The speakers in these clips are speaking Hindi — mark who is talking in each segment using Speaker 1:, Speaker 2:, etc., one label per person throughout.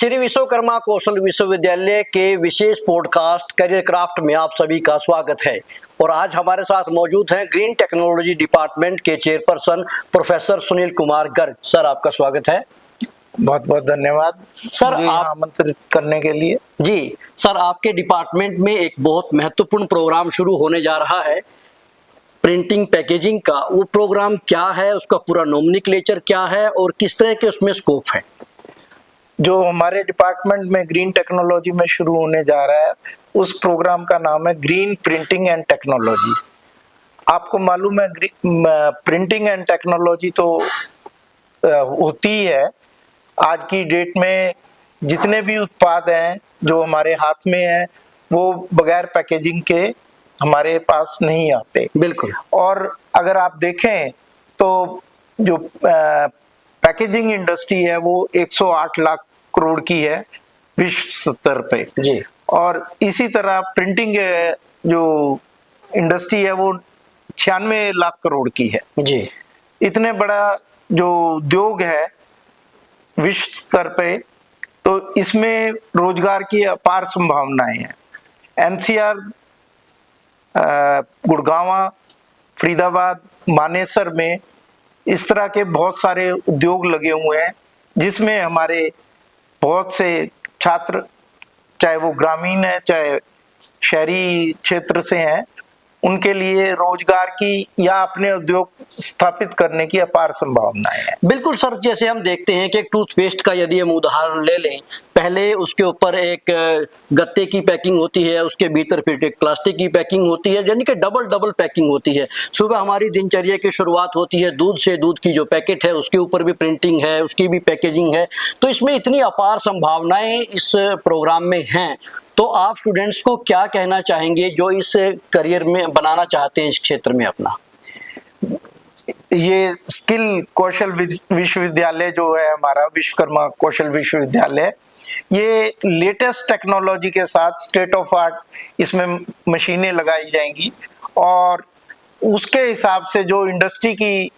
Speaker 1: श्री विश्वकर्मा कौशल विश्वविद्यालय के विशेष पॉडकास्ट करियर क्राफ्ट में आप सभी का स्वागत है। और आज हमारे साथ मौजूद हैं ग्रीन टेक्नोलॉजी डिपार्टमेंट के chairperson professor Sunil Kumar Garg. Sir, आपका स्वागत है।
Speaker 2: बहुत बहुत धन्यवाद
Speaker 1: सर,
Speaker 2: आप आमंत्रित करने के लिए।
Speaker 1: जी सर, आपके डिपार्टमेंट में एक बहुत महत्वपूर्ण प्रोग्राम शुरू होने जा रहा है प्रिंटिंग पैकेजिंग का। वो प्रोग्राम क्या है, उसका पूरा नोमेनक्लेचर क्या है और किस तरह के उसमें स्कोप है?
Speaker 2: जो हमारे डिपार्टमेंट में ग्रीन टेक्नोलॉजी में शुरू होने जा रहा है, उस प्रोग्राम का नाम है ग्रीन प्रिंटिंग एंड टेक्नोलॉजी। आपको मालूम है प्रिंटिंग एंड टेक्नोलॉजी तो होती है। आज की डेट में जितने भी उत्पाद हैं जो हमारे हाथ में हैं, वो बगैर पैकेजिंग के हमारे पास नहीं आते।
Speaker 1: बिल्कुल।
Speaker 2: और अगर आप देखें तो जो पैकेजिंग इंडस्ट्री है वो 108 लाख करोड़ की है विश्व स्तर पे
Speaker 1: जी। और
Speaker 2: इसी तरह प्रिंटिंग जो इंडस्ट्री है वो 96 लाख करोड़ की है
Speaker 1: जी।
Speaker 2: इतने बड़ा जो उद्योग है विश्व स्तर पे, तो इसमें रोजगार की अपार संभावनाएं हैं। एनसीआर, गुड़गांव, फरीदाबाद, मानेसर में इस तरह के बहुत सारे उद्योग लगे हुए हैं, जिसमें हमारे बहुत से छात्र, चाहे वो ग्रामीण है चाहे शहरी क्षेत्र से हैं, उनके लिए रोजगार की या अपने उद्योग स्थापित करने की अपार संभावनाएं हैं।
Speaker 1: बिल्कुल सर, जैसे हम देखते हैं कि एक टूथपेस्ट का यदि हम उदाहरण ले लें, पहले उसके ऊपर एक गत्ते की पैकिंग होती है, उसके भीतर फिर एक प्लास्टिक की पैकिंग होती है, यानी कि डबल पैकिंग होती है। सुबह हमारी दिनचर्या की शुरुआत होती है दूध से, दूध की जो पैकेट है उसके ऊपर भी प्रिंटिंग है, उसकी भी पैकेजिंग है। तो इसमें इतनी अपार संभावनाएं इस प्रोग्राम में हैं। तो आप स्टूडेंट्स को क्या कहना चाहेंगे जो इस करियर में बनाना चाहते हैं इस क्षेत्र में अपना?
Speaker 2: ये स्किल कौशल विश्वविद्यालय जो है हमारा, विश्वकर्मा कौशल विश्वविद्यालय, ये लेटेस्ट टेक्नोलॉजी के साथ स्टेट ऑफ आर्ट इसमें मशीनें लगाई जाएंगी और उसके हिसाब से जो इंडस्ट्री की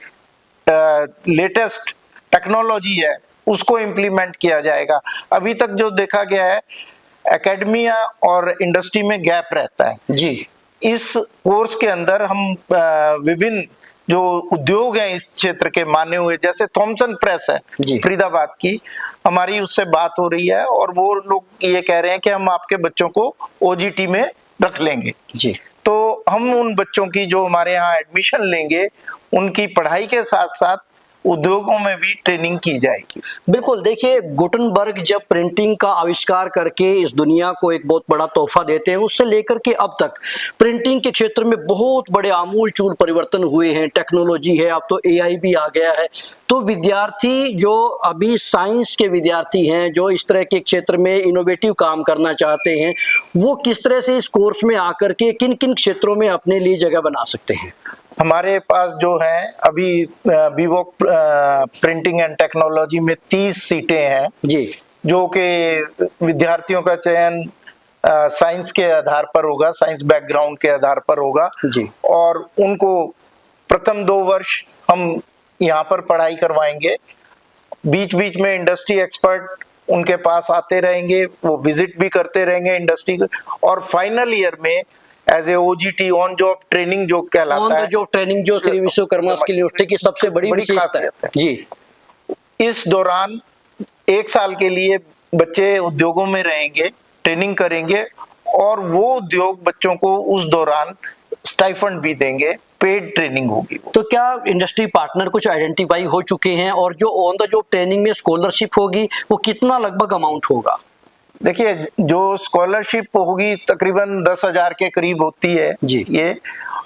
Speaker 2: लेटेस्ट टेक्नोलॉजी है उसको इम्प्लीमेंट किया जाएगा। अभी तक जो देखा गया है, एकेडमिया और इंडस्ट्री में गैप रहता है
Speaker 1: जी।
Speaker 2: इस कोर्स के अंदर हम विभिन्न जो उद्योग हैं इस क्षेत्र के माने हुए, जैसे थॉमसन प्रेस है फरीदाबाद की, हमारी उससे बात हो रही है और वो लोग ये कह रहे हैं कि हम आपके बच्चों को ओजीटी में रख लेंगे
Speaker 1: जी।
Speaker 2: तो हम उन बच्चों की जो हमारे यहाँ एडमिशन लेंगे, उनकी पढ़ाई के साथ साथ उद्योगों में भी ट्रेनिंग की जाएगी।
Speaker 1: बिल्कुल। देखिए, गुटनबर्ग जब प्रिंटिंग का आविष्कार करके इस दुनिया को एक बहुत बड़ा तोहफा देते हैं, उससे लेकर के अब तक प्रिंटिंग के क्षेत्र में बहुत बड़े आमूलचूल परिवर्तन हुए हैं। टेक्नोलॉजी है, अब तो एआई भी आ गया है। तो विद्यार्थी जो अभी साइंस के विद्यार्थी हैं, जो इस तरह के क्षेत्र में इनोवेटिव काम करना चाहते हैं, वो किस तरह से इस कोर्स में आकर के किन किन क्षेत्रों में अपने लिए जगह बना सकते हैं?
Speaker 2: हमारे पास जो है अभी बीवॉक प्रिंटिंग एंड टेक्नोलॉजी में 30 सीटें हैं
Speaker 1: जी,
Speaker 2: जो कि विद्यार्थियों का चयन साइंस के आधार पर होगा, साइंस बैकग्राउंड के आधार पर होगा
Speaker 1: जी।
Speaker 2: और उनको प्रथम 2 वर्ष हम यहाँ पर पढ़ाई करवाएंगे। बीच बीच में इंडस्ट्री एक्सपर्ट उनके पास आते रहेंगे, वो विजिट भी करते रहेंगे इंडस्ट्री को, और फाइनल ईयर में as a OJT, on job training जो कहलाता है,
Speaker 1: जॉब ट्रेनिंग जो श्री विश्वकर्मा स्किल यूनिवर्सिटी की सबसे बड़ी विशेषता है जी।
Speaker 2: इस दौरान 1 साल के लिए बच्चे उद्योगों में रहेंगे, ट्रेनिंग करेंगे और वो उद्योग बच्चों को उस दौरान स्टाइफंड भी देंगे, पेड ट्रेनिंग होगी।
Speaker 1: तो क्या इंडस्ट्री पार्टनर कुछ आइडेंटिफाई हो चुके हैं, और जो ऑन द जॉब ट्रेनिंग में स्कॉलरशिप होगी वो कितना लगभग अमाउंट होगा?
Speaker 2: देखिए, जो स्कॉलरशिप होगी तकरीबन 10,000 के करीब होती है
Speaker 1: जी।
Speaker 2: ये,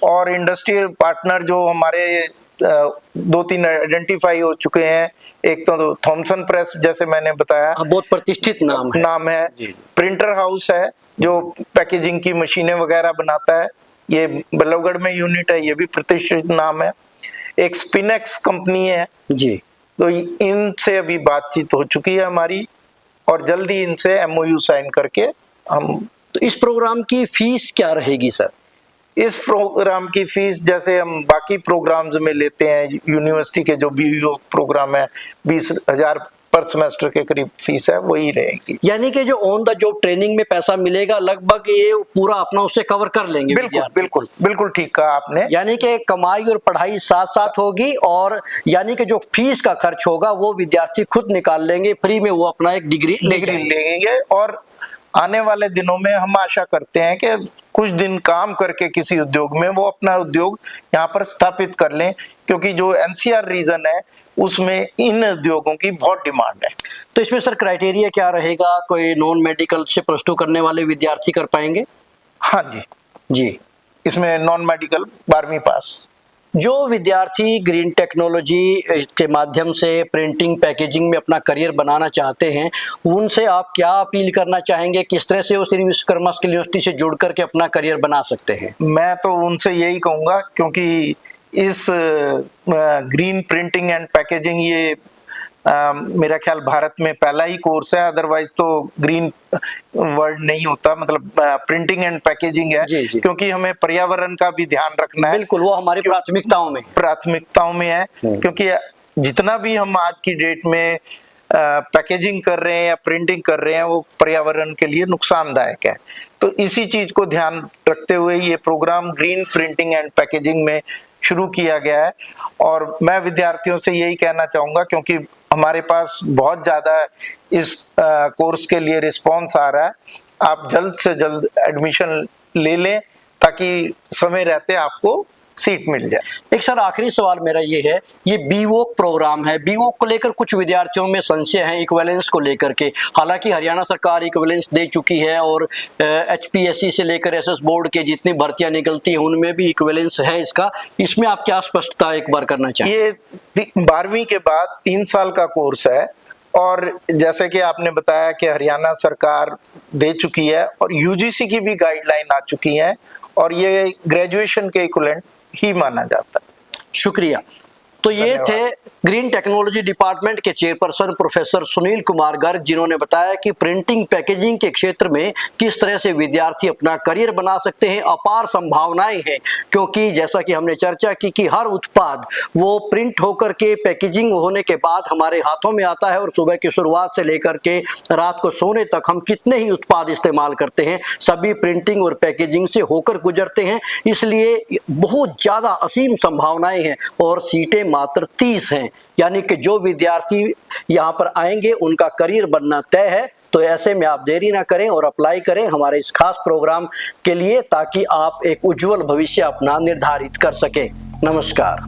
Speaker 2: और इंडस्ट्रियल पार्टनर जो हमारे 2-3 आइडेंटिफाई हो चुके हैं। एक तो थॉमसन प्रेस, जैसे मैंने बताया,
Speaker 1: बहुत प्रतिष्ठित नाम
Speaker 2: है। प्रिंटर हाउस है जो पैकेजिंग की मशीनें वगैरह बनाता है, ये बल्लभगढ़ में यूनिट है, ये भी प्रतिष्ठित नाम है। एक स्पिनेक्स कंपनी है
Speaker 1: जी।
Speaker 2: तो इनसे अभी बातचीत हो चुकी है हमारी और जल्दी इनसे एमओयू साइन करके हम।
Speaker 1: तो इस प्रोग्राम की फीस क्या रहेगी सर?
Speaker 2: इस प्रोग्राम की फीस जैसे हम बाकी प्रोग्राम्स में लेते हैं, यूनिवर्सिटी के जो बीवीओ प्रोग्राम है 20,000 पर सेमेस्टर के करीब फीस है वही रहेगी।
Speaker 1: यानी कि जो ऑन द जॉब ट्रेनिंग में पैसा मिलेगा लगभग ये पूरा अपना उससे कवर कर लेंगे
Speaker 2: बिल्कुल
Speaker 1: विद्यार्थी।
Speaker 2: बिल्कुल बिल्कुल ठीक कहा आपने।
Speaker 1: यानी कि कमाई और पढ़ाई साथ साथ होगी, और यानी कि जो फीस का खर्च होगा वो विद्यार्थी खुद निकाल लेंगे, फ्री में वो अपना एक डिग्री
Speaker 2: लेंगे। और आने वाले दिनों में हम आशा करते हैं कि कुछ दिन काम करके किसी उद्योग में वो अपना उद्योग यहाँ पर स्थापित कर लें, क्योंकि जो एनसीआर रीजन है उसमें इन उद्योगों की बहुत डिमांड है।
Speaker 1: तो इसमें सर क्राइटेरिया क्या रहेगा? कोई नॉन मेडिकल से +2 करने वाले विद्यार्थी कर पाएंगे?
Speaker 2: हाँ जी
Speaker 1: जी,
Speaker 2: इसमें नॉन मेडिकल 12वीं पास।
Speaker 1: जो विद्यार्थी ग्रीन टेक्नोलॉजी के माध्यम से प्रिंटिंग पैकेजिंग में अपना करियर बनाना चाहते हैं, उनसे आप क्या अपील करना चाहेंगे? किस तरह से वो श्री विश्वकर्मा स्किल यूनिवर्सिटी से जुड़ करके अपना करियर बना सकते हैं?
Speaker 2: मैं तो उनसे यही कहूँगा, क्योंकि इस ग्रीन प्रिंटिंग एंड पैकेजिंग ये मेरा ख्याल भारत में पहला ही कोर्स है, अदरवाइज तो ग्रीन वर्ड नहीं होता, मतलब प्रिंटिंग एंड पैकेजिंग है।
Speaker 1: जी, जी।
Speaker 2: क्योंकि हमें पर्यावरण का भी ध्यान रखना है।
Speaker 1: बिल्कुल, वो हमारी
Speaker 2: प्राथमिकताओं में है। क्योंकि जितना भी हम आज की डेट में पैकेजिंग कर रहे हैं या प्रिंटिंग कर रहे हैं वो पर्यावरण के लिए नुकसानदायक है। तो इसी चीज को ध्यान रखते हुए ये programme green printing and packaging में शुरू किया गया है। और मैं विद्यार्थियों से यही कहना चाहूंगा, क्योंकि हमारे पास बहुत ज्यादा इस कोर्स के लिए रिस्पांस आ रहा है, आप जल्द से जल्द एडमिशन ले लें ताकि समय रहते आपको सीट मिल जाए।
Speaker 1: एक सर आखिरी सवाल मेरा ये है, ये बीवोक प्रोग्राम है, बीवोक को लेकर कुछ विद्यार्थियों में संशय है इक्विवेलेंस को लेकर के। हालांकि हरियाणा सरकार इक्विवेलेंस दे चुकी है और HPSC से लेकर SS बोर्ड के जितनी भर्तियां निकलती हैं उनमें भी इक्विवेलेंस है इसका। इसमें आप क्या स्पष्टता एक बार करना चाहें?
Speaker 2: ये 12वीं के बाद 3 साल का कोर्स है, और जैसे कि आपने बताया कि हरियाणा सरकार दे चुकी है और UGC की भी गाइडलाइन आ चुकी है, और ये ग्रेजुएशन के इक्विवेलेंट ही माना जाता है।
Speaker 1: शुक्रिया। तो ये थे ग्रीन टेक्नोलॉजी डिपार्टमेंट के चेयरपर्सन प्रोफेसर सुनील कुमार गर्ग, जिन्होंने बताया कि प्रिंटिंग पैकेजिंग के क्षेत्र में किस तरह से विद्यार्थी अपना करियर बना सकते हैं। अपार संभावनाएं हैं, क्योंकि जैसा कि हमने चर्चा की कि हर उत्पाद वो प्रिंट होकर के पैकेजिंग होने के बाद हमारे हाथों में आता है, और सुबह की शुरुआत से लेकर के रात को सोने तक हम कितने ही उत्पाद इस्तेमाल करते हैं, सभी प्रिंटिंग और पैकेजिंग से होकर गुजरते हैं। इसलिए बहुत ज्यादा असीम संभावनाएं हैं, और सीटें मात्र 30 हैं। यानी कि जो विद्यार्थी यहाँ पर आएंगे उनका करियर बनना तय है। तो ऐसे में आप देरी ना करें और अप्लाई करें हमारे इस खास प्रोग्राम के लिए, ताकि आप एक उज्जवल भविष्य अपना निर्धारित कर सकें। नमस्कार।